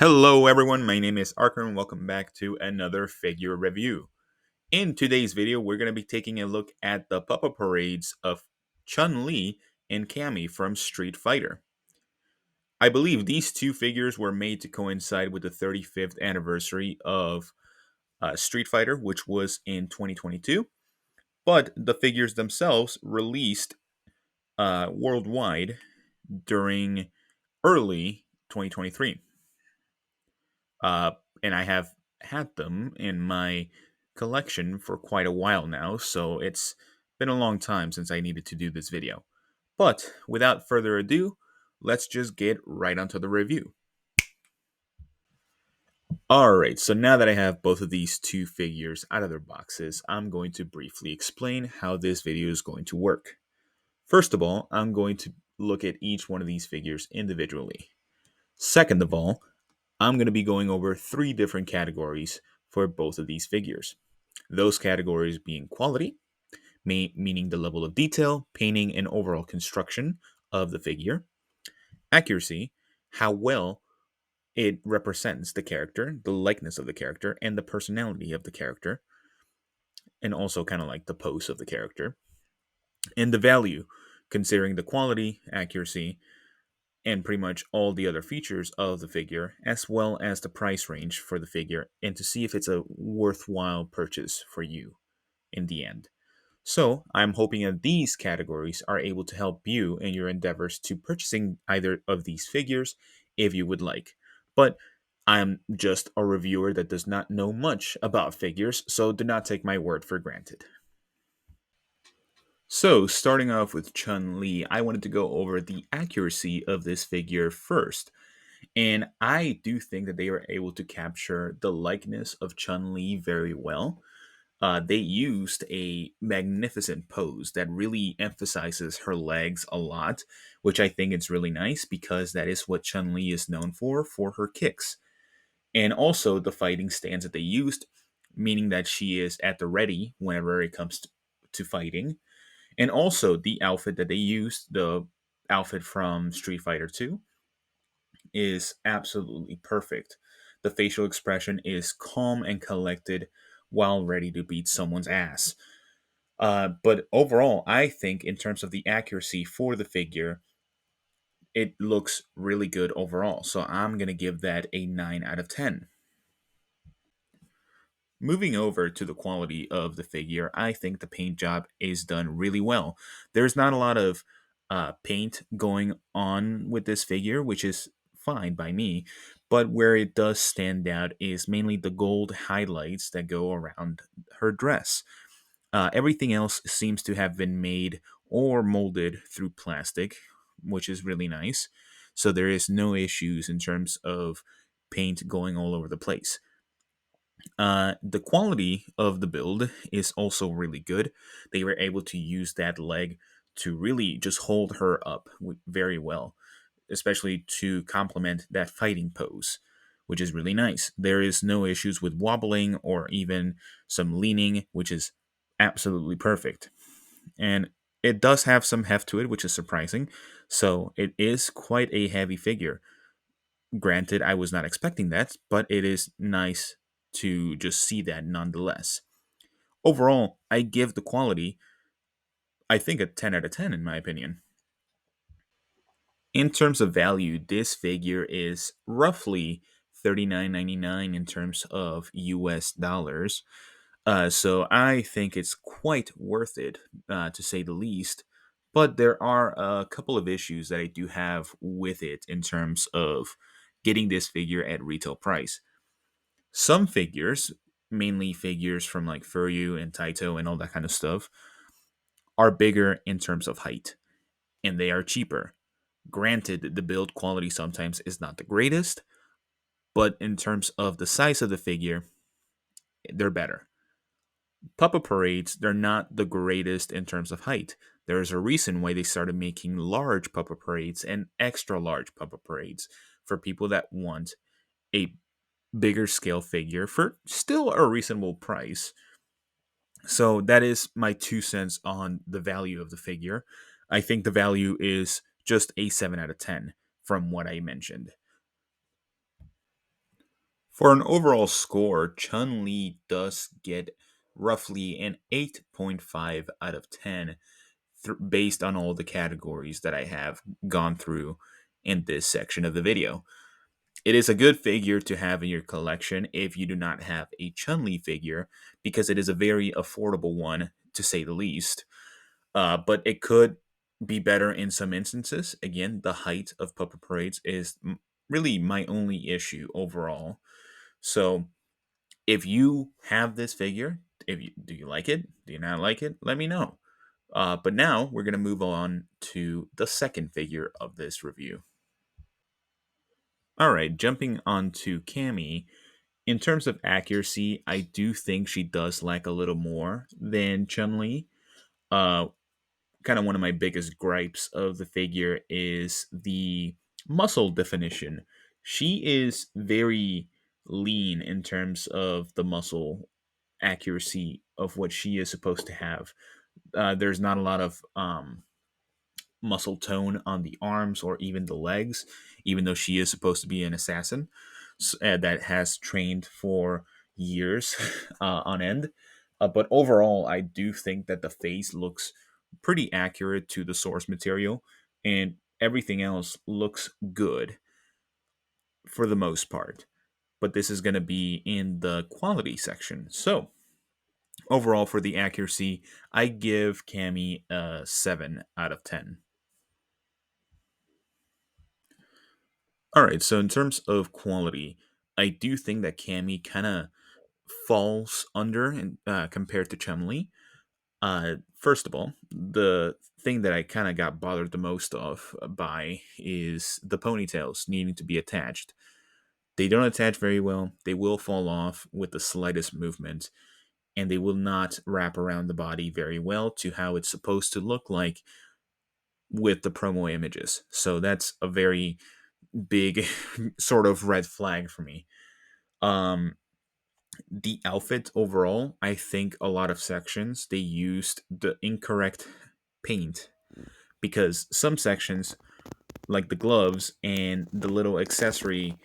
Hello everyone, my name is Arker and welcome back to another figure review. In today's video, we're going to be taking a look at the POPUP parades of Chun-Li and Cammy from Street Fighter. I believe these two figures were made to coincide with the 35th anniversary of Street Fighter, which was in 2022, but the figures themselves released worldwide during early 2023. uh, and I have had them in my collection for quite a while now, so it's been a long time since I needed to do this video. But without further ado, let's just get right onto the review. Alright, so now that I have both of these two figures out of their boxes, I'm going to briefly explain how this video is going to work. First of all, I'm going to look at each one of these figures individually. Second of all, I'm going to be going over three different categories for both of these figures. Those categories being quality, meaning the level of detail, painting, and overall construction of the figure. Accuracy, how well it represents the character, the likeness of the character, and the personality of the character, and also kind of like the pose of the character. And the value, considering the quality, accuracy, and pretty much all the other features of the figure, as well as the price range for the figure, and to see if it's a worthwhile purchase for you in the end. So, I'm hoping that these categories are able to help you in your endeavors to purchasing either of these figures if you would like. But I'm just a reviewer that does not know much about figures, so do not take my word for granted. So, starting off with Chun-Li, I wanted to go over the accuracy of this figure first. And I do think that they were able to capture the likeness of Chun-Li very well. They used a magnificent pose that really emphasizes her legs a lot, which I think is really nice because that is what Chun-Li is known for her kicks. And also the fighting stance that they used, meaning that she is at the ready whenever it comes to fighting. And also the outfit that they used, the outfit from Street Fighter 2, is absolutely perfect. The facial expression is calm and collected while ready to beat someone's ass. But overall, I think in terms of the accuracy for the figure, it looks really good overall. So I'm going to give that a 9 out of 10. Moving over to the quality of the figure, I think the paint job is done really well. There's not a lot of paint going on with this figure, which is fine by me. But where it does stand out is mainly the gold highlights that go around her dress. Everything else seems to have been made or molded through plastic, which is really nice. So there is no issues in terms of paint going all over the place. The quality of the build is also really good. They were able to use that leg to really just hold her up very well, especially to complement that fighting pose, which is really nice. There is no issues with wobbling or even some leaning, which is absolutely perfect. And it does have some heft to it, which is surprising. So it is quite a heavy figure. Granted, I was not expecting that, but it is nice to just see that nonetheless. Overall, I give the quality, I think, a 10 out of 10 in my opinion. In terms of value, this figure is roughly $39.99 in terms of US dollars. So I think it's quite worth it, to say the least. But there are a couple of issues that I do have with it in terms of getting this figure at retail price. Some figures, mainly figures from like Furyu and Taito and all that kind of stuff, are bigger in terms of height, and they are cheaper. Granted, the build quality sometimes is not the greatest, but in terms of the size of the figure, they're better. Puppa parades, they're not the greatest in terms of height. There's a reason why they started making large Puppa parades and extra large Puppa parades for people that want a bigger scale figure for still a reasonable price. So that is my 2 cents on the value of the figure. I think the value is just a 7 out of 10 from what I mentioned. For an overall score, Chun Li does get roughly an 8.5 out of 10 based on all the categories that I have gone through in this section of the video. It is a good figure to have in your collection if you do not have a Chun Li figure, because it is a very affordable one, to say the least. But it could be better in some instances. Again, the height of Pupper Parades is really my only issue overall. So if you have this figure, if you do you like it? Do you not like it? Let me know. But now we're gonna move on to the second figure of this review. All right, jumping on to Cammy. In terms of accuracy, I do think she does lack a little more than Chun Li. Uh, Kind of one of my biggest gripes of the figure is the muscle definition. She is very lean in terms of the muscle accuracy of what she is supposed to have. There's not a lot of muscle tone on the arms or even the legs, even though she is supposed to be an assassin that has trained for years on end. But overall, I do think that the face looks pretty accurate to the source material, and everything else looks good for the most part. But this is going to be in the quality section. So, overall, for the accuracy, I give Cammy a 7 out of 10. All right, so in terms of quality, I do think that Cammy kind of falls under compared to Chumley. First of all, the thing that I kind of got bothered the most of by is the ponytails needing to be attached. They don't attach very well. They will fall off with the slightest movement, and they will not wrap around the body very well to how it's supposed to look like with the promo images. So that's a very big sort of red flag for me. Um, the outfit overall, I think a lot of sections they used the incorrect paint, because some sections, like the gloves and the little accessory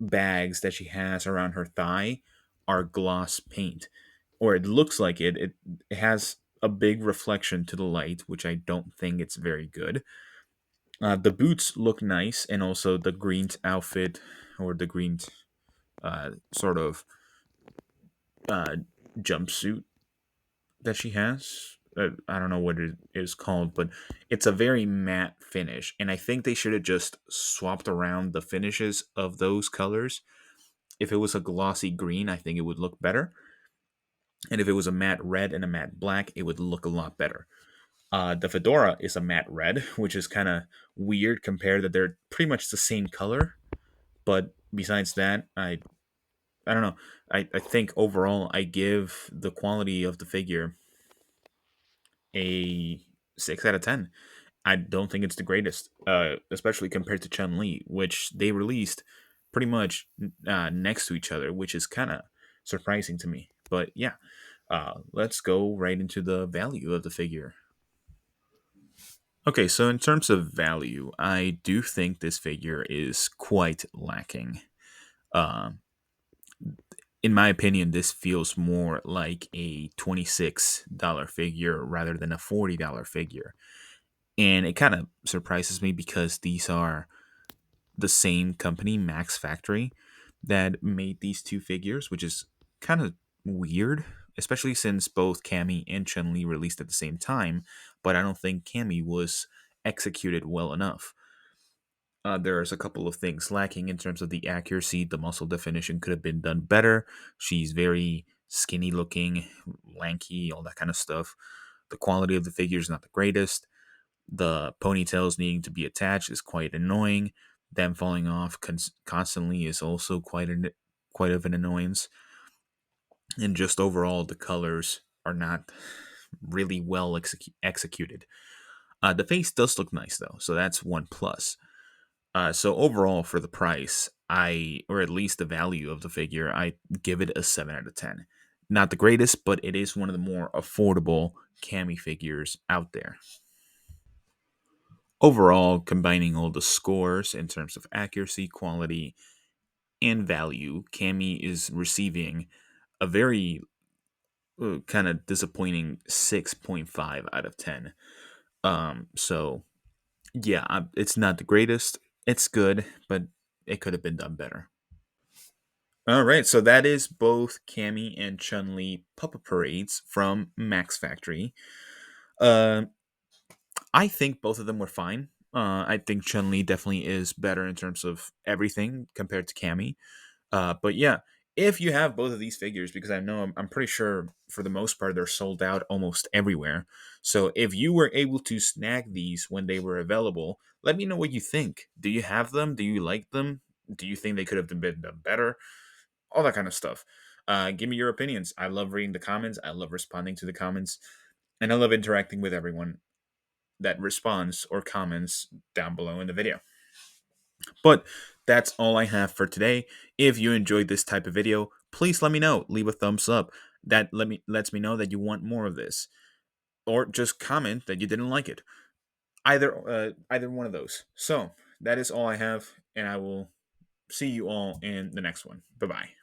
bags that she has around her thigh, are gloss paint, or it looks like it. It has a big reflection to the light, which I don't think it's very good. The boots look nice, and also the green outfit, or the green sort of uh, jumpsuit that she has. I don't know what it is called, but it's a very matte finish, and I think they should have just swapped around the finishes of those colors. If it was a glossy green, I think it would look better, and if it was a matte red and a matte black, it would look a lot better. The fedora is a matte red, which is kind of weird compared that they're pretty much the same color. But besides that, I don't know. I think overall I give the quality of the figure a 6 out of 10. I don't think it's the greatest, especially compared to Chun Li, which they released pretty much next to each other, which is kind of surprising to me. But yeah, let's go right into the value of the figure. Okay, so in terms of value, I do think this figure is quite lacking. Um, in my opinion, this feels more like a $26 figure rather than a $40 figure. And it kind of surprises me because these are the same company, Max Factory, that made these two figures, which is kind of weird, especially since both Cammy and Chun Li released at the same time. But I don't think Cammy was executed well enough. There's a couple of things lacking in terms of the accuracy. The muscle definition could have been done better. She's very skinny looking, lanky, all that kind of stuff. The quality of the figure is not the greatest. The ponytails needing to be attached is quite annoying. Them falling off constantly is also quite of an annoyance. And just overall, the colors are not really well executed. The face does look nice though, so that's one plus. So overall, for the price, or at least the value of the figure, I give it a 7 out of 10. Not the greatest, but it is one of the more affordable Cami figures out there. Overall, combining all the scores in terms of accuracy, quality, and value, Cammy is receiving a very kind of disappointing 6.5 out of 10. So yeah, it's not the greatest. It's good, but it could have been done better. All right, so that is both Cammy and Chun-Li Puppet Parades from Max Factory. Uh, I think both of them were fine. I think Chun-Li definitely is better in terms of everything compared to Cammy. But yeah, if you have both of these figures, because I know I'm pretty sure for the most part they're sold out almost everywhere. So if you were able to snag these when they were available, let me know what you think. Do you have them? Do you like them? Do you think they could have been done better? All that kind of stuff. Give me your opinions. I love reading the comments. I love responding to the comments. And I love interacting with everyone that responds or comments down below in the video. But that's all I have for today. If you enjoyed this type of video, please let me know. Leave a thumbs up. That lets me know that you want more of this, or just comment that you didn't like it. Either one of those. So that is all I have, and I will see you all in the next one. Bye bye.